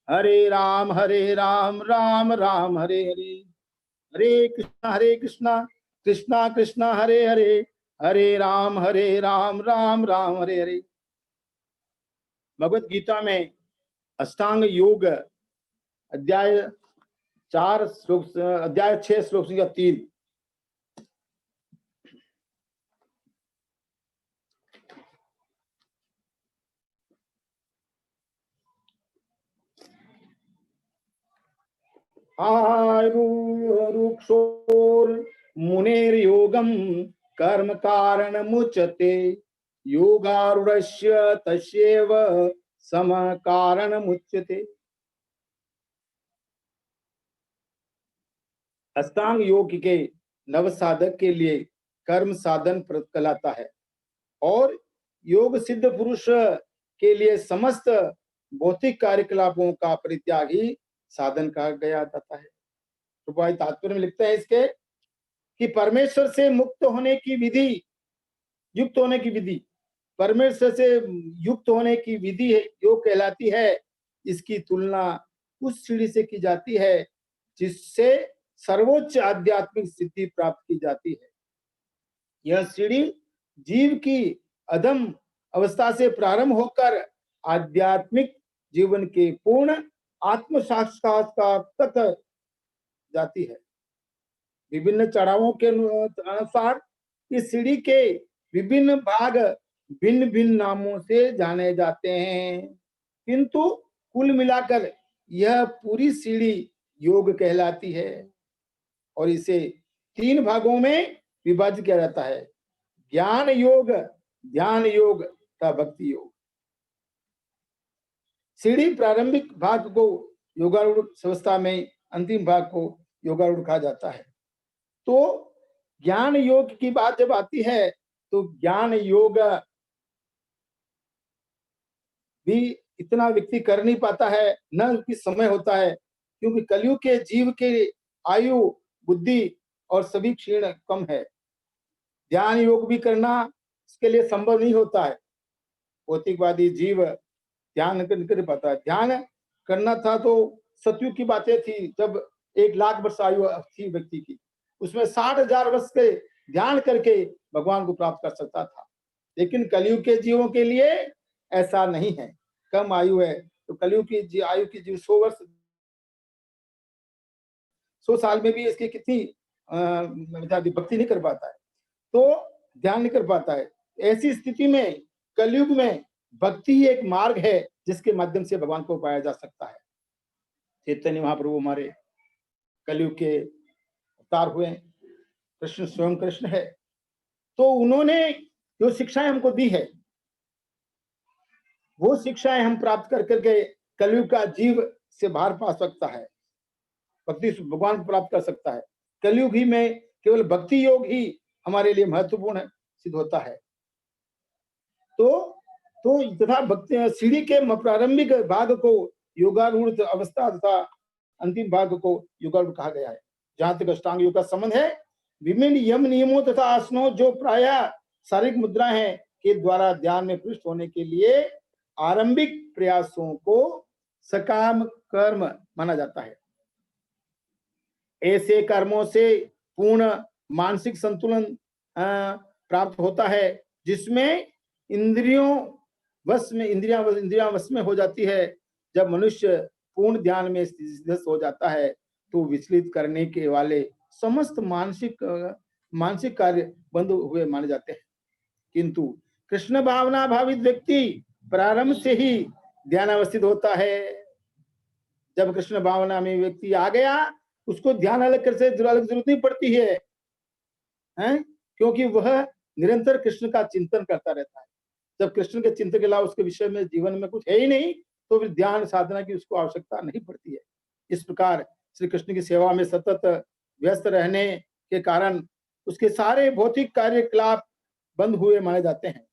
हरे राम राम राम हरे हरे, हरे कृष्णा कृष्णा कृष्णा हरे हरे, हरे राम राम राम हरे हरे। भगवत गीता में अष्टांग योग अध्याय 4 श्लोक, अध्याय 6 श्लोक संख्या 3। आरुक्षोर मुनेर योगम कर्म कारण मुचते, योगारूढ़स्य तस्यैव सम कारण मुच्यते। अष्टांग योग के नव साधक के लिए कर्म साधन कहलाता है और योग सिद्ध पुरुष के लिए समस्त भौतिक कार्यकलापों का परित्याग ही साधन कहा गया जाता है। तो तात्पर्य में लिखते हैं इसके कि परमेश्वर से मुक्त होने की विधि, युक्त होने की विधि, परमेश्वर से युक्त होने की विधि है योग कहलाती है। इसकी तुलना उस सीढ़ी से की जाती है जिससे सर्वोच्च आध्यात्मिक स्थिति प्राप्त की जाती है। यह सीढ़ी जीव की अधम अवस्था से प्रारंभ होकर आध्यात्मिक जीवन के पूर्ण आत्म साक्षात्कार तक जाती है। विभिन्न चढ़ावों के अनुसार इस सीढ़ी के विभिन्न भाग भिन्न भिन्न नामों से जाने जाते हैं, किंतु कुल मिलाकर यह पूरी सीढ़ी योग कहलाती है और इसे 3 भागों में विभाजित किया जाता है: ज्ञान योग, ध्यान योग तथा भक्ति योग। सीढ़ी प्रारंभिक भाग को योगारूढ़ अवस्था में, अंतिम भाग को योगारूढ़ कहा जाता है। तो ज्ञान योग की बात जब आती है तो ज्ञान योग भी इतना व्यक्ति कर नहीं पाता है, न उसकी समय होता है, क्योंकि कलयुग के जीव के आयु, बुद्धि और सभी क्षीण कम है। ध्यान योग भी करना इसके लिए संभव नहीं होता है। भौतिकवादी जीव ध्यान नहीं कर पाता है। ध्यान करना था तो सतयुग की बातें थी, जब 1 लाख वर्ष आयु थी व्यक्ति की, उसमें 60,000 वर्ष के ध्यान करके भगवान को प्राप्त कर सकता था। लेकिन कलयुग के जीवों के लिए ऐसा नहीं है, कम आयु है। तो कलयुग की आयु की जीव 100 वर्ष, 100 साल में भी इसकी कितनी भक्ति नहीं कर पाता है, तो ध्यान नहीं कर पाता है। ऐसी स्थिति में कलयुग में भक्ति ही एक मार्ग है जिसके माध्यम से भगवान को पाया जा सकता है। चैतन्य महाप्रभु हमारे कलयुग के अवतार हुए, कृष्ण स्वयं कृष्ण है, तो उन्होंने जो शिक्षाएं हमको दी है वो शिक्षाएं हम प्राप्त कर करके कलयुग का जीव से बाहर पा सकता है, भक्ति भगवान को प्राप्त कर सकता है। कलयुग ही में केवल भक्ति योग ही हमारे लिए महत्वपूर्ण सिद्ध होता है। तो तथा भक्ति सीढ़ी के प्रारंभिक भाग को योगारूढ़ अवस्था तथा अंतिम भाग को योगारूढ़ कहा गया है। जहां तक अष्टांग योग का संबंध है, विभिन्न यम नियमों तथा आसनों जो प्रायः शारीरिक मुद्रा है के द्वारा ध्यान में पृष्ठ होने के लिए आरंभिक प्रयासों को सकाम कर्म माना जाता है। ऐसे कर्मों से पूर्ण मानसिक संतुलन प्राप्त होता है जिसमें इंद्रियां वश में हो जाती है। जब मनुष्य पूर्ण ध्यान में स्थित हो जाता है तो विचलित करने के वाले समस्त मानसिक कार्य बंद हुए माने जाते हैं। किंतु कृष्ण भावना भावित व्यक्ति प्रारंभ से ही ध्यान अवस्थित होता है। जब कृष्ण भावना में व्यक्ति आ गया, उसको ध्यान अलग कर से जरूरत नहीं पड़ती है, क्योंकि वह निरंतर कृष्ण का चिंतन करता रहता है। जब कृष्ण के चिंतन के अलावा उसके विषय में जीवन में कुछ है ही नहीं, तो फिर ध्यान साधना की उसको आवश्यकता नहीं पड़ती है। इस प्रकार श्री कृष्ण की सेवा में सतत व्यस्त रहने के कारण उसके सारे भौतिक कार्यकलाप बंद हुए माने जाते हैं।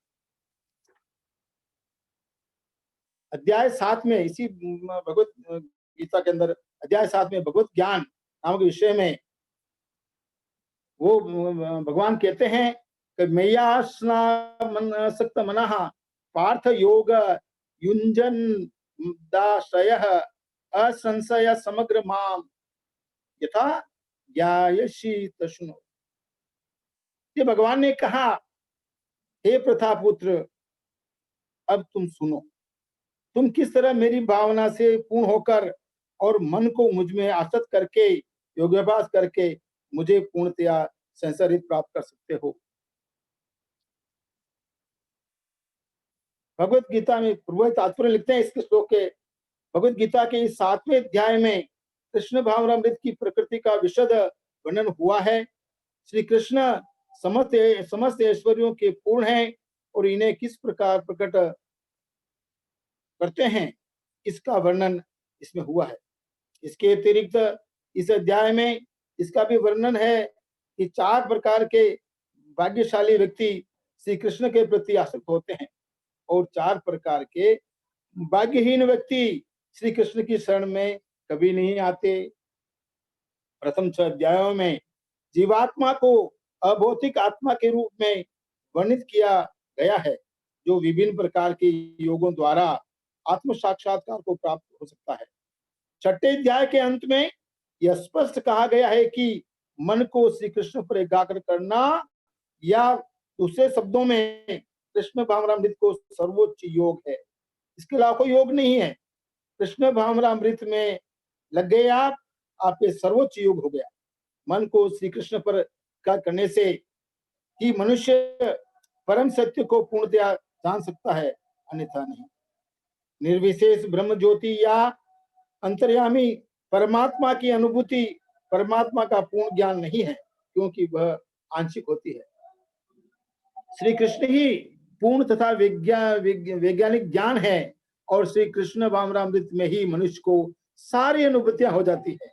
अध्याय 7 में, इसी भगवत गीता के अंदर अध्याय 7 में भगवत ज्ञान नामक विषय में वो भगवान कहते हैं कि मय्यासक्त मनः पार्थ योग युञ्जन दाश्रयः असंशय समग्र माम यथा ज्ञायसि तस्नो। ये भगवान ने कहा, हे प्रथापुत्र, अब तुम सुनो, तुम किस तरह मेरी भावना से पूर्ण होकर और मन को मुझ में आसक्त करके योगाभ्यास करके मुझे पूर्णतया संसारित प्राप्त कर सकते हो। भगवत गीता में प्रभु तात्पर्य लिखते हैं इसके श्लोक के, भगवत गीता के इस 7वें अध्याय में कृष्ण भावनामृत की प्रकृति का विशद वर्णन हुआ है। श्री कृष्ण समस्त ऐश्वर्यों के पूर्ण हैं और इन्हें किस प्रकार प्रकट करते हैं इसका वर्णन इसमें हुआ है। इसके अतिरिक्त इस अध्याय में इसका भी वर्णन है कि 4 प्रकार के भाग्यशाली व्यक्ति श्री कृष्ण के प्रति आसक्त होते हैं और 4 प्रकार के भाग्यहीन व्यक्ति श्री कृष्ण की शरण में कभी नहीं आते। प्रथम 6 अध्यायों में जीवात्मा को अभौतिक आत्मा के रूप में वर्णित किया गया है, जो विभिन्न प्रकार के योगों द्वारा आत्म साक्षात्कार को प्राप्त हो सकता है। 6ठे अध्याय के अंत में यह स्पष्ट कहा गया है कि मन को श्री कृष्ण पर एकाग्र करना या दूसरे शब्दों में कृष्ण भावनामृत को सर्वोच्च योग है। इसके अलावा कोई योग नहीं है। कृष्ण भावनामृत में लग गए आप, आपके सर्वोच्च योग हो गया। मन को श्री कृष्ण पर एकाग्र करने से ही मनुष्य परम सत्य को पूर्णतया जान सकता है, अन्यथा नहीं। निर्विशेष ब्रह्म ज्योति या अंतर्यामी परमात्मा की अनुभूति परमात्मा का पूर्ण ज्ञान नहीं है, क्योंकि वह आंशिक होती है। श्री कृष्ण ही पूर्ण तथा वैज्ञानिक ज्ञान है और श्री कृष्ण भावनामृत में ही मनुष्य को सारी अनुभूतियां हो जाती है।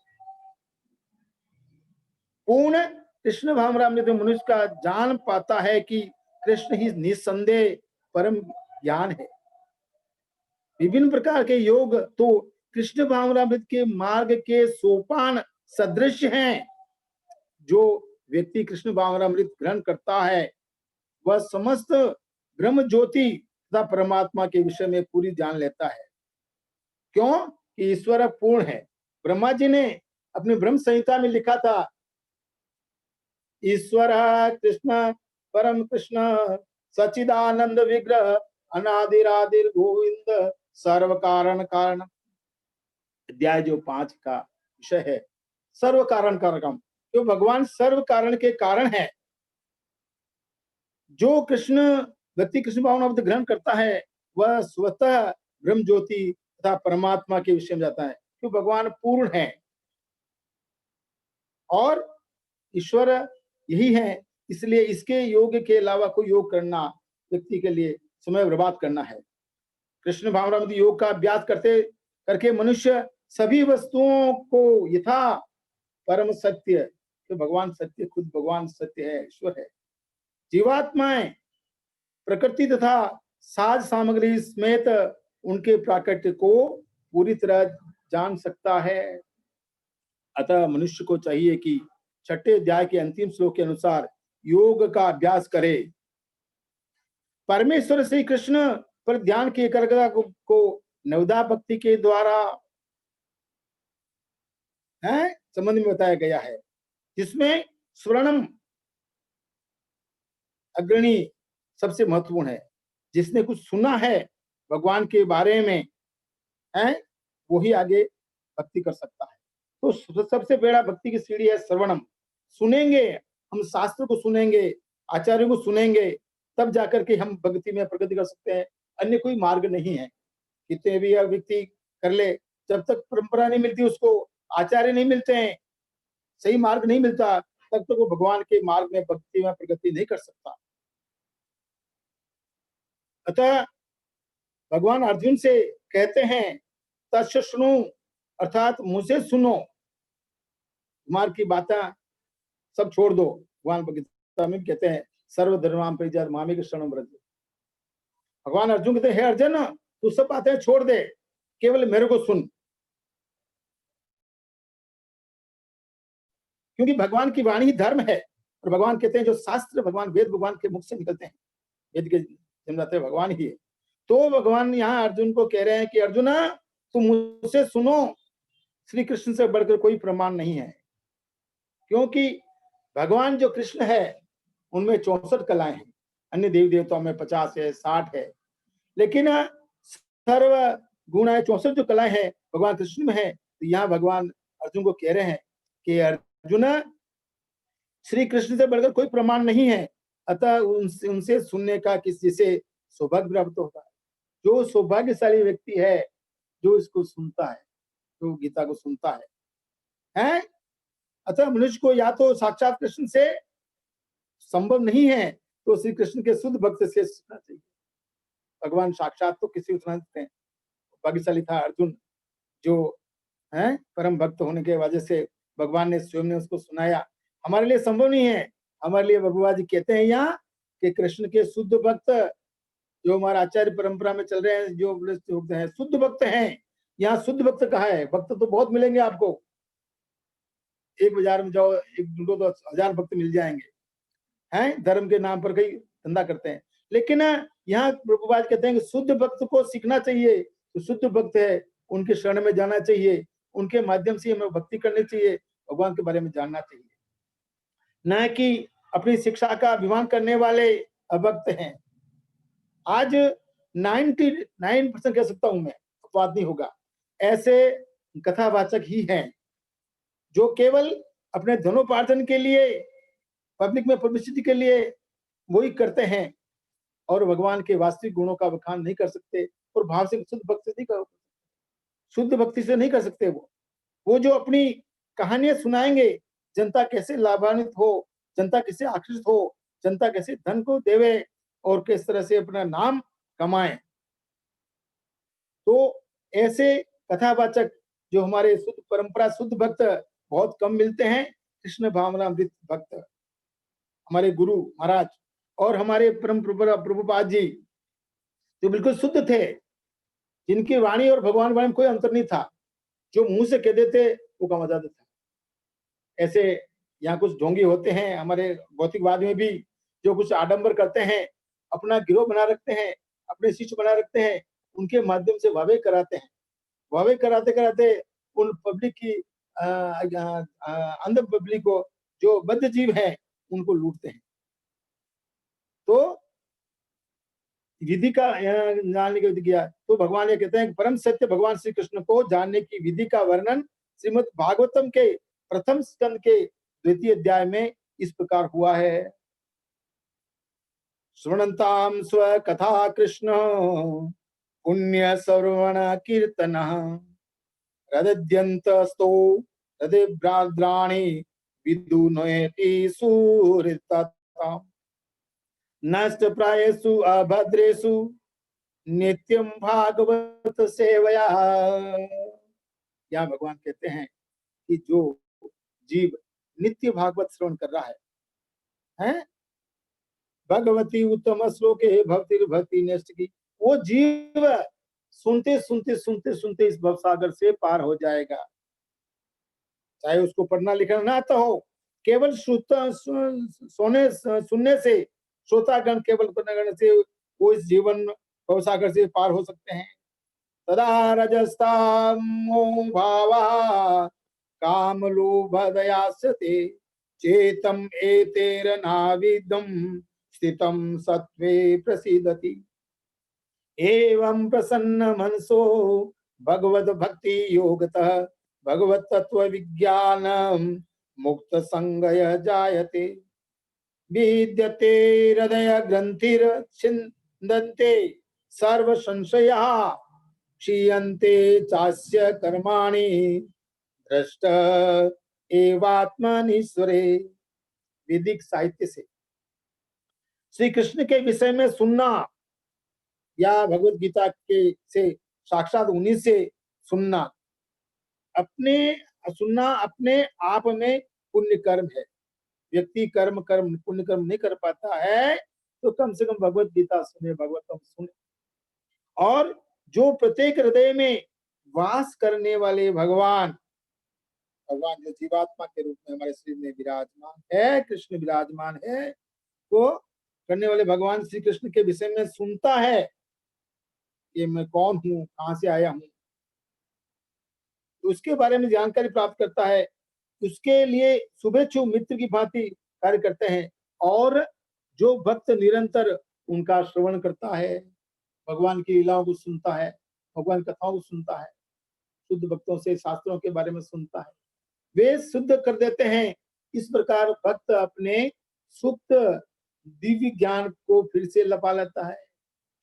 पूर्ण कृष्ण भावनामृत में मनुष्य का जान पाता है कि कृष्ण ही निस्संदेह परम ज्ञान है। विभिन्न प्रकार के योग तो कृष्ण भावनामृत के मार्ग के सोपान सदृश हैं। जो व्यक्ति कृष्ण भावनामृत ग्रहण करता है वह समस्त ब्रह्म ज्योति तथा परमात्मा के विषय में पूरी जान लेता है। क्यों कि ईश्वर पूर्ण है। ब्रह्मा जी ने अपनी ब्रह्म संहिता में लिखा था, ईश्वर कृष्ण परम कृष्ण सच्चिदानंद विग्रह अनादिरादिर गोविंद सर्व कारण कारण। अध्याय जो 5 का विषय है सर्व कारण कारकम, जो भगवान सर्व कारण के कारण है। जो कृष्ण व्यक्ति कृष्ण भावनामृत ग्रहण करता है वह स्वतः ब्रह्म ज्योति तथा परमात्मा के विषय में जाता है, क्यों भगवान पूर्ण है और ईश्वर यही है। इसलिए इसके योग के अलावा कोई योग करना व्यक्ति के लिए समय बर्बाद करना है। कृष्ण भावनामृत योग का अभ्यास करते करके मनुष्य सभी वस्तुओं को यथा परम सत्य, तो भगवान सत्य, खुद भगवान सत्य है, ईश्वर है। जीवात्माएं प्रकृति तथा साज सामग्री समेत उनके प्राकट्य को पूरी तरह जान सकता है। अतः मनुष्य को चाहिए कि 6ठे अध्याय के अंतिम श्लोक के अनुसार योग का अभ्यास करे। परमेश्वर श्री कृष्ण पर ध्यान की एकाग्रता को नवदा भक्ति के द्वारा है संबंध में बताया गया है, जिसमें स्वर्णम अग्रणी सबसे महत्वपूर्ण है। जिसने कुछ सुना है भगवान के बारे में है वो ही आगे भक्ति कर सकता है। तो सबसे बड़ा भक्ति की सीढ़ी है श्रवणम। सुनेंगे, हम शास्त्र को सुनेंगे, आचार्यों को सुनेंगे, तब जाकर के हम भक्ति में प्रगति कर सकते हैं। अन्य कोई मार्ग नहीं है। कितने भी व्यक्ति कर ले, जब तक परंपरा नहीं मिलती, उसको आचार्य नहीं मिलते हैं, सही मार्ग नहीं मिलता, तब तक वो भगवान के मार्ग में भक्ति में प्रगति नहीं कर सकता। अतः भगवान अर्जुन से कहते हैं तस्य सुनो, अर्थात मुझे सुनो, तुम्हारी की बातें सब छोड़ दो। भगवान गीता में कहते हैं सर्वधर्मां परित्याज्य मामेकं शरणं व्रज। भगवान अर्जुन कहते हैं हे अर्जुन, तू सब बातें छोड़ दे, केवल मेरे को सुन। क्योंकि भगवान की वाणी धर्म है और भगवान कहते हैं जो शास्त्र भगवान वेद भगवान के मुख से निकलते हैं, वेद के जन्मदाता भगवान ही है। तो भगवान यहाँ अर्जुन को कह रहे हैं कि अर्जुन तुम मुझसे सुनो, श्री कृष्ण से बढ़कर कोई प्रमाण नहीं है, क्योंकि भगवान जो कृष्ण है उनमें 64 कलाएं हैं, अन्य देवी देवताओं में 50 है, 60 है, लेकिन सर्व गुण है 64 जो कलाएं हैं भगवान कृष्ण में है। तो यहाँ भगवान अर्जुन को कह रहे हैं कि अर्जुन, श्री कृष्ण से बढ़कर कोई प्रमाण नहीं है, अतः उनसे उनसे सुनने का किसी से सौभाग्य प्राप्त होता है। जो सौभाग्यशाली व्यक्ति है जो इसको सुनता है, जो गीता को सुनता है? अतः मनुष्य को या तो साक्षात कृष्ण से संभव नहीं है तो श्री कृष्ण के शुद्ध भक्त से सुनना चाहिए। भगवान साक्षात तो किसी को सुना सकते हैं। भाग्यशाली था अर्जुन, जो है परम भक्त होने के वजह से भगवान ने स्वयं ने उसको सुनाया। हमारे लिए संभव नहीं है। हमारे लिए प्रभुपाद जी कहते हैं यहाँ कि कृष्ण के शुद्ध भक्त, जो हमारा आचार्य परंपरा में चल रहे हैं, जो है शुद्ध भक्त हैं। यहाँ शुद्ध भक्त कहा है? भक्त तो बहुत मिलेंगे आपको, एक बाजार में जाओ, एक ढूंढो तो 1000 भक्त मिल जाएंगे, हैं? धर्म के नाम पर कई धंधा करते हैं, लेकिन यहाँ प्रभुपाद कहते हैं कि शुद्ध भक्त को सीखना चाहिए। तो शुद्ध भक्त है उनके शरण में जाना चाहिए, उनके माध्यम से हमें भक्ति करनी चाहिए, भगवान के बारे में जानना चाहिए, न कि अपनी शिक्षा का अभिमान करने वाले अभक्त हैं। आज 99% कह सकता हूं मैं, अपवाद नहीं होगा, ऐसे कथावाचक ही हैं जो केवल अपने धनोपार्जन के लिए, पब्लिक में पब्लिसिटी के लिए वही करते हैं और भगवान के वास्तविक गुणों का बखान नहीं कर सकते और भाव से शुद्ध भक्ति नहीं कर, शुद्ध भक्ति से नहीं कर सकते। वो जो अपनी कहानियां सुनाएंगे, जनता कैसे लाभान्वित हो, जनता कैसे आकर्षित हो, जनता कैसे धन को देवे और किस तरह से अपना नाम कमाए। तो ऐसे कथावाचक जो हमारे शुद्ध परंपरा शुद्ध भक्त बहुत कम मिलते हैं। कृष्ण भावनामृत भक्त हमारे गुरु महाराज और हमारे परम प्रभुपाद जी जो बिल्कुल शुद्ध थे, जिनकी वाणी और भगवान वाणी में कोई अंतर नहीं था, जो मुंह से कह देते वो काम आ जाता था। ऐसे यहाँ कुछ ढोंगी होते हैं हमारे भौतिकवाद में भी, जो कुछ आडंबर करते हैं, अपना गिरोह बना रखते हैं, अपने शिष्य बना रखते हैं, उनके माध्यम से वावे कराते हैं। वावे कराते कराते उन पब्लिक की अंध पब्लिक को, जो बद्ध जीव है, उनको लूटते हैं। तो विधि का जानने की विधि किया तो भगवान ये कहते हैं परम सत्य भगवान श्री कृष्ण को जानने की विधि का वर्णन श्रीमद् भागवतम के प्रथम स्कंद के 2वें अध्याय में इस प्रकार हुआ है। श्रृणन्तां स्वकथा कृष्ण पुण्य श्रवण कीर्तन हृदयन्तस्तो हृदयभ्राद्राणि विदुनयति सुहृतताम् नष्ट प्रायेषु अभद्रेषु नित्यम भागवत सेवया। यहाँ भगवान कहते हैं कि जो जीव नित्य भागवत श्रवण कर रहा है? भगवती उत्तम श्लोके भक्ति भक्ति नष्ट की, वो जीव सुनते सुनते सुनते सुनते इस भवसागर से पार हो जाएगा। चाहे उसको पढ़ना लिखना ना आता हो, केवल सुनने से, श्रोतागण केवल करने से वो इस जीवन भवसागर से पार हो सकते हैं। तदा रजस्तामो भावा काम लोभ दयास्यते चेतम एतेरनाविदम स्थितम सत्वे प्रसीदति एवं प्रसन्न मनसो भगवत भक्ति योगतः भगवत तत्व विज्ञान मुक्त संगय जायते विद्यते हृदय ग्रंथिर छिन्दन्ते सर्व संशया क्षीयन्ते चास्य कर्माणि दृष्ट एवात्मनीश्वरे। वैदिक साहित्य से श्री कृष्ण के विषय में सुनना या भगवत गीता के से साक्षात उन्हीं से सुनना, अपने आप में पुण्य कर्म है। व्यक्ति पुण्य कर्म नहीं कर पाता है तो कम से कम भगवत गीता सुने, भगवतम सुने। और जो प्रत्येक हृदय में वास करने वाले भगवान जो जीवात्मा के रूप में हमारे शरीर में विराजमान है, कृष्ण विराजमान है, वो करने वाले भगवान श्री कृष्ण के विषय में सुनता है कि मैं कौन हूँ, कहाँ से आया हूँ। उसके बारे में जानकारी प्राप्त करता है, उसके लिए शुभेच्छु मित्र की भांति कार्य करते हैं। और जो भक्त निरंतर उनका श्रवण करता है, भगवान की लीलाओं को सुनता है, भगवान कथाओं को सुनता है, शुद्ध भक्तों से शास्त्रों के बारे में सुनता है, वे शुद्ध कर देते हैं। इस प्रकार भक्त अपने सुप्त दिव्य ज्ञान को फिर से लपा लेता है,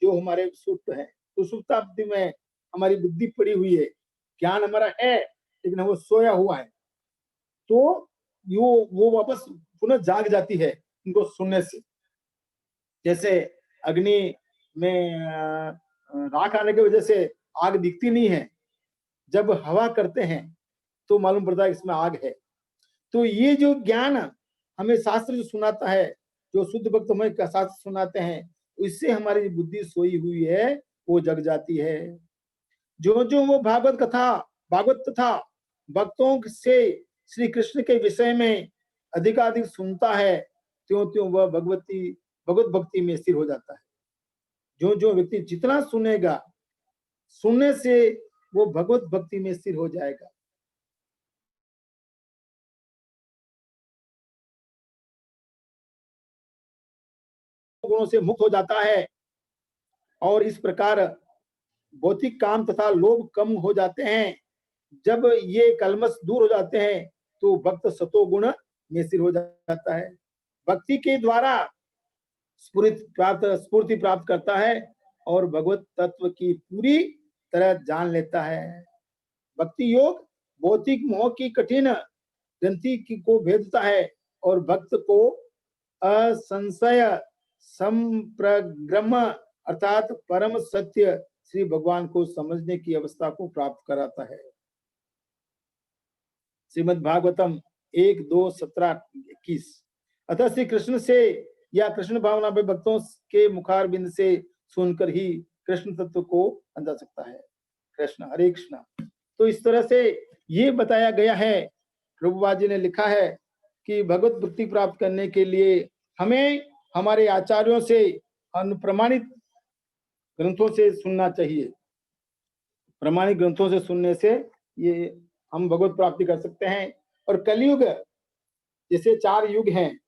जो हमारे सुप्त है। तो सुप्तावधि में हमारी बुद्धि पड़ी हुई है, ज्ञान हमारा है लेकिन वो सोया हुआ है, तो वो वापस पुनः जाग जाती है इनको सुनने से। जैसे अग्नि में राख आने की वजह से आग दिखती नहीं है, जब हवा करते हैं तो मालूम पड़ता है इसमें आग है। तो ये जो ज्ञान हमें शास्त्र जो सुनाता है, जो शुद्ध भक्त हमें शास्त्र सुनाते हैं, इससे हमारी बुद्धि सोई हुई है वो जग जाती है। जो जो वो भागवत तथा भक्तों से श्री कृष्ण के विषय में अधिकाधिक सुनता है, त्यों त्यों वह भगवत भक्ति में स्थिर हो जाता है। जो जो व्यक्ति जितना सुनेगा, सुनने से वो भगवत भक्ति में स्थिर हो जाएगा। गुणों से मुक्त हो जाता है और इस प्रकार भौतिक काम तथा लोभ कम हो जाते हैं। जब ये कलमश दूर हो जाते हैं तो भक्त सतोगुण में स्थिर हो जाता है। भक्ति के द्वारा स्फूर्ति प्राप्त करता है और भगवत तत्व की पूरी तरह जान लेता है। भक्ति योग भौतिक मोह की कठिन ग्रंथि को भेदता है और भक्त को असंशय संप्रग्रम अर्थात परम सत्य श्री भगवान को समझने की अवस्था को प्राप्त कराता है। श्रीमद् भागवतम 1-2-17-21। अतः श्री कृष्ण से या कृष्ण भावना में भक्तों के मुखारबिंद से सुनकर ही कृष्ण तत्व को अंदा सकता है। कृष्ण हरे कृष्ण। तो इस तरह से ये बताया गया है, प्रभुपाद जी ने लिखा है कि भगवत भक्ति प्राप्त करने के लिए हमें हमारे आचार्यों से अनुप्रमाणित ग्रंथों से सुनना चाहिए। प्रमाणित ग्रंथों से सुनने से ये हम भगवत प्राप्ति कर सकते हैं। और कलयुग जैसे 4 युग हैं,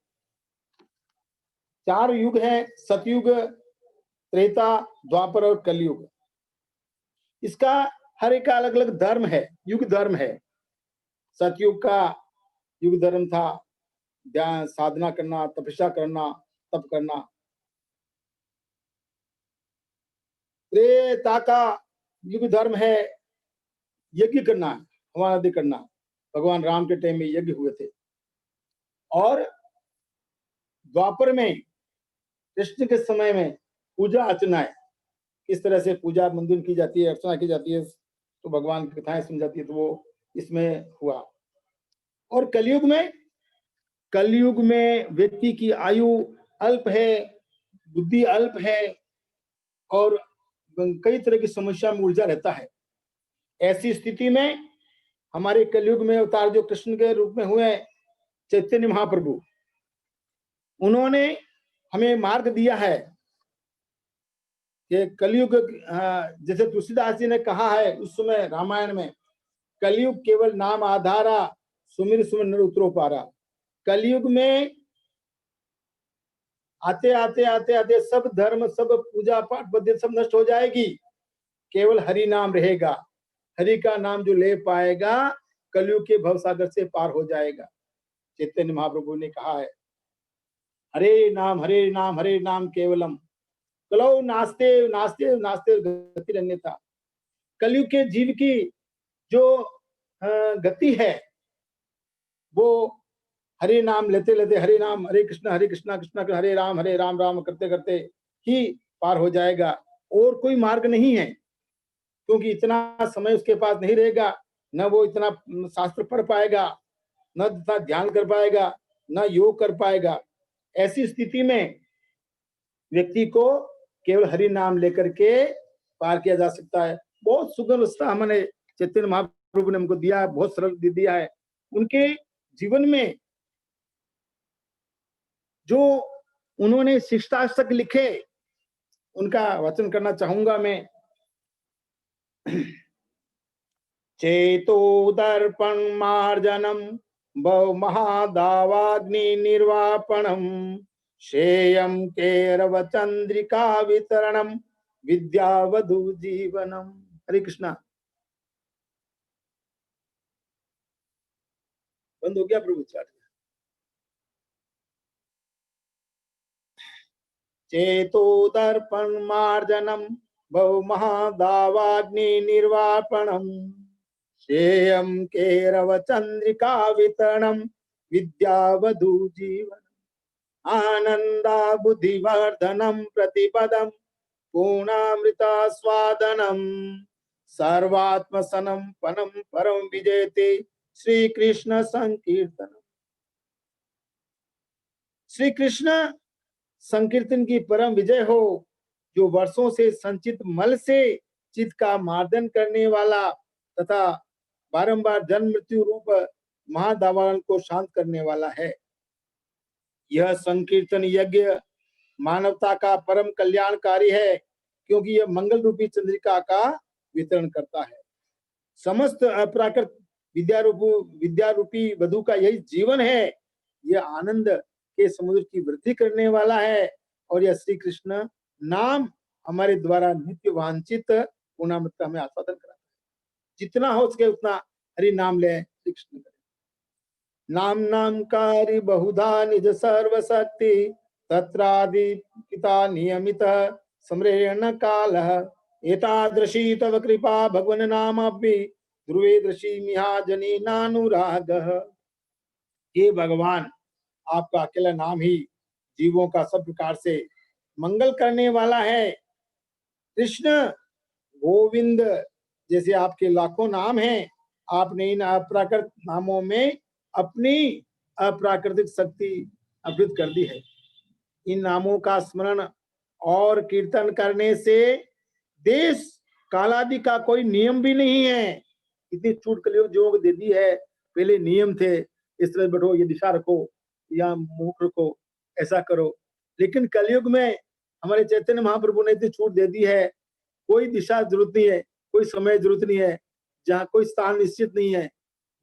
4 युग है, सतयुग, त्रेता, द्वापर और कलयुग। इसका हर एक का अलग अलग धर्म है, युग धर्म है। सतयुग का युग धर्म था ध्यान साधना करना, तपस्या करना, तप करना। त्रेता का युग धर्म है यज्ञ करना, हवन आदि करना। भगवान राम के टाइम में यज्ञ हुए थे। और द्वापर में कृष्ण के समय में पूजा अर्चना है, किस तरह से पूजा मंदिर की जाती है, अर्चना की जाती है, तो भगवान की कथाएं सुन जाती है, तो वो इसमें हुआ। और कलयुग में व्यक्ति की आयु अल्प है, बुद्धि अल्प है और कई तरह की समस्या में उलझा रहता है। ऐसी स्थिति में हमारे कलयुग में अवतार जो कृष्ण के रूप में हुए चैतन्य महाप्रभु, उन्होंने हमें मार्ग दिया है कि कलयुग, जैसे तुलसीदास जी ने कहा है उस समय रामायण में, कलयुग केवल नाम आधारा, सुमिर सुमिर नर उतरो पारा। कलयुग में आते आते आते आते सब धर्म, सब पूजा पाठ पद्धति सब नष्ट हो जाएगी, केवल हरि नाम रहेगा। हरि का नाम जो ले पाएगा कलयुग के भवसागर से पार हो जाएगा। चैतन्य महाप्रभु ने कहा है, हरे नाम केवलम, कलौ नास्ते नास्ते नास्ते गति अन्यथा। कलयुग के जीव की जो गति है वो हरे नाम लेते लेते, हरे नाम हरे कृष्णा कृष्णा हरे राम राम करते करते ही पार हो जाएगा। और कोई मार्ग नहीं है, क्योंकि इतना समय उसके पास नहीं रहेगा, न वो इतना शास्त्र पढ़ पाएगा, न इतना ध्यान कर पाएगा, न योग कर पाएगा। ऐसी स्थिति में व्यक्ति को केवल हरि नाम लेकर के पार किया जा सकता है। बहुत सुगम रास्ता हमने चैतन्य महाप्रभु ने हमको दिया है, बहुत सरल दिया है। उनके जीवन में जो उन्होंने शिष्टाष्टक लिखे, उनका वचन करना चाहूंगा मैं। चेतो दर्पण मार्जनम बहु महादावाग्नि निर्वापणम श्रेयम केरव चंद्रिका वितरणम विद्यावधु जीवनम। हरे कृष्णा। बंद हो गया प्रभु चार्ज। चेतो दर्पण मार्जनम बहु महादावाग्नि निर्वापणम श्रेयम केरव चंद्रिका वितरणम विद्यावधु जीवन आनंदा बुद्धिवर्धनम प्रतिपदम पूर्णामृता स्वादनम सर्वात्मसनम पनम परम विजयते श्री कृष्ण संकीर्तन। श्री कृष्ण संकीर्तन की परम विजय हो, जो वर्षों से संचित मल से चित्त का मार्जन करने वाला तथा बारंबार जन्म मृत्यु रूप महादावान को शांत करने वाला है। यह संकीर्तन यज्ञ मानवता का परम कल्याणकारी है, क्योंकि यह मंगल रूपी चंद्रिका का वितरण करता है। समस्त अपराकृत विद्या रूपी वधु का यही जीवन है। यह आनंद के समुद्र की वृद्धि करने वाला है, और यह श्री कृष्ण नाम हमारे द्वारा नित्य वांछित पूर्णामृत का हमें आस्वादन कराता है। जितना हो सके उतना हरि नाम ले, श्री कृष्ण करें। नाम नामकारी बहुधा निज सर्वशक्ति तत्रादि पिता नियमित स्मरेण काल एतादृशी तव कृपा भगवन नामाभि ध्रुवे दृशी मिहाजनी नानुराग। हे भगवान, आपका अकेला नाम ही जीवों का सब प्रकार से मंगल करने वाला है। कृष्ण गोविंद जैसे आपके लाखों नाम हैं, आपने इन अप्राकृत नामों में अपनी अप्राकृतिक शक्ति अवृत कर दी है। इन नामों का स्मरण और कीर्तन करने से देश कालादि का कोई नियम भी नहीं है। इतनी छूट कलयुग जो दे दी है। पहले नियम थे, इस तरह बैठो, ये दिशा रखो या मुख रखो, ऐसा करो। लेकिन कलयुग में हमारे चैतन्य महाप्रभु ने इतनी छूट दे दी है। कोई दिशा जरूरत नहीं है, कोई समय जरूरत नहीं है, जहाँ कोई स्थान निश्चित नहीं है।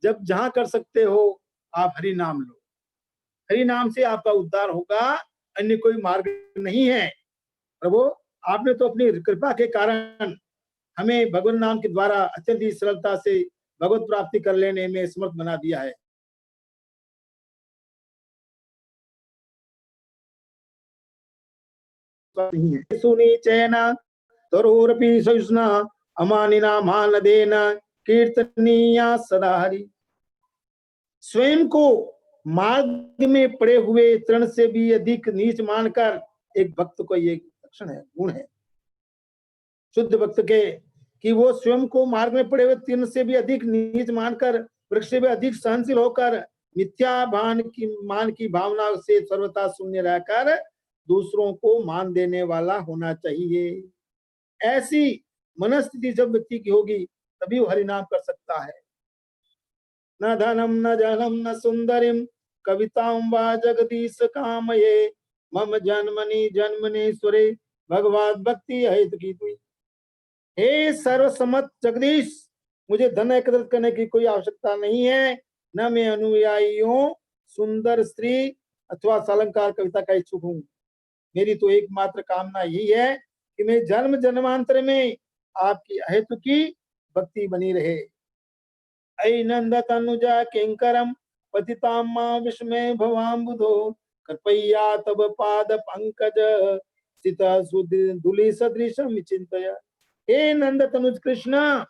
जब जहां कर सकते हो आप हरि नाम लो। हरि नाम से आपका उद्धार होगा, अन्य कोई मार्ग नहीं है। प्रभु, आपने तो अपनी कृपा के कारण हमें भगवान नाम के द्वारा अत्यंत ही सरलता से भगवत प्राप्ति कर लेने में समर्थ बना दिया है। सुनी चैना तरोरपि सहिष्णा अमानिना मान देना कीर्तनीया सदा हरि। स्वयं को मार्ग में पड़े हुए तृण से भी अधिक नीच मानकर एक भक्त को ये लक्षण है, गुण है शुद्ध भक्त के, कि वो स्वयं को मार्ग में पड़े हुए तृण से भी अधिक नीच मानकर वृक्ष से भी अधिक सहनशील होकर मिथ्या मान की भावना से सर्वथा शून्य रहकर दूसरों को मान देने वाला होना चाहिए। ऐसी मनस्थिति जब व्यक्ति की होगी तभी वो हरिनाम कर सकता है। न धनम न जनम न सुंदरिम कवितां वा जगदीश कामये मम जन्मनि जन्मनेश्वरे भगवत भक्ति हित की तुई। हे सर्वसम्मत जगदीश, मुझे धन एकत्रित करने की कोई आवश्यकता नहीं है, न मैं अनुयायियों सुंदर स्त्री अथवा सालंकार कविता का इच्छुक हूँ। मेरी तो एकमात्र कामना यही है कि मैं जन्म जन्मांतर में आपकी अहेतु की भक्ति बनी रहे। ऐ नंद तनुजा किंकरम पतिताम्मा विस्मय भवाम्बुधो कृपया तब पाद पंकज सिता धूलि सदृशम चिंतया। हे नंद तनुज कृष्ण,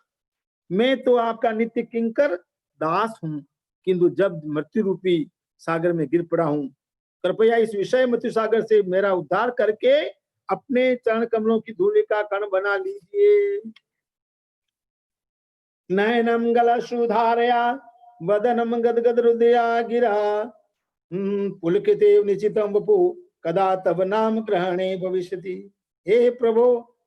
मैं तो आपका नित्य किंकर दास हूँ, किंतु जब मृत्यु रूपी सागर में गिर पड़ा हूँ, कृपया इस विषय मृत्यु सागर से मेरा उद्धार करके अपने चरण कमलों की धूलि का कण बना लीजिए। नयनम गलशुधारया वदनम गदगद हृदया गिरा पुलकिते निश्चितम वपु कदा तब नाम ग्रहणे भविष्यति। हे प्रभु,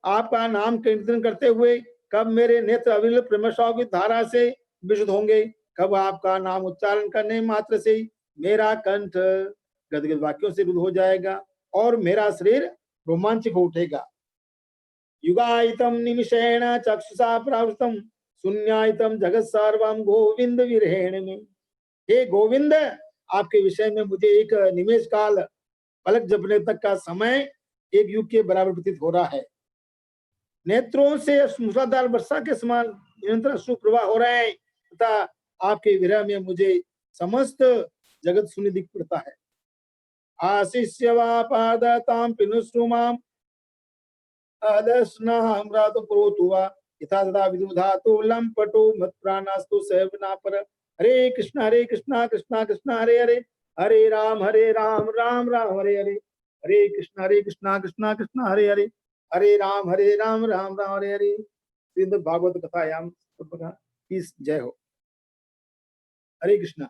आपका नाम कीर्तन करते हुए कब मेरे नेत्र अविरल प्रेमसाव की धारा से विशुद्ध होंगे, कब आपका नाम उच्चारण करने मात्र से मेरा कंठ गदगद वाक्यों से रुद्ध हो जाएगा और मेरा शरीर रोमांचक हो उठेगा। युगायितम निमिषेण चक्षुषा प्रावृतम शून्यायतम जगत सर्वम गोविंद विरहेण में। हे गोविंद, आपके विषय में मुझे एक निमेष काल पलक झपकने तक का समय एक युग के बराबर प्रतीत हो रहा है। नेत्रों से मूसलाधार वर्षा के समान निरंतर अश्रु प्रवाह हो रहे हैं तथा आपके विरह में मुझे समस्त जगत शून्य दिख पड़ता है। आशिष्य वा पादतां पिनुष्टु माम आदस्नाहं रातो पुरोतु वा यथा तथा विदुधातु लंपटो मत प्राणास्तु सेवना पर। हरे कृष्णा कृष्णा कृष्णा हरे हरे, हरे राम राम राम हरे हरे, हरे कृष्णा कृष्णा कृष्णा हरे हरे, हरे राम राम राम हरे हरे। श्रीमद् भागवत कथायाम की जय हो। हरे कृष्णा।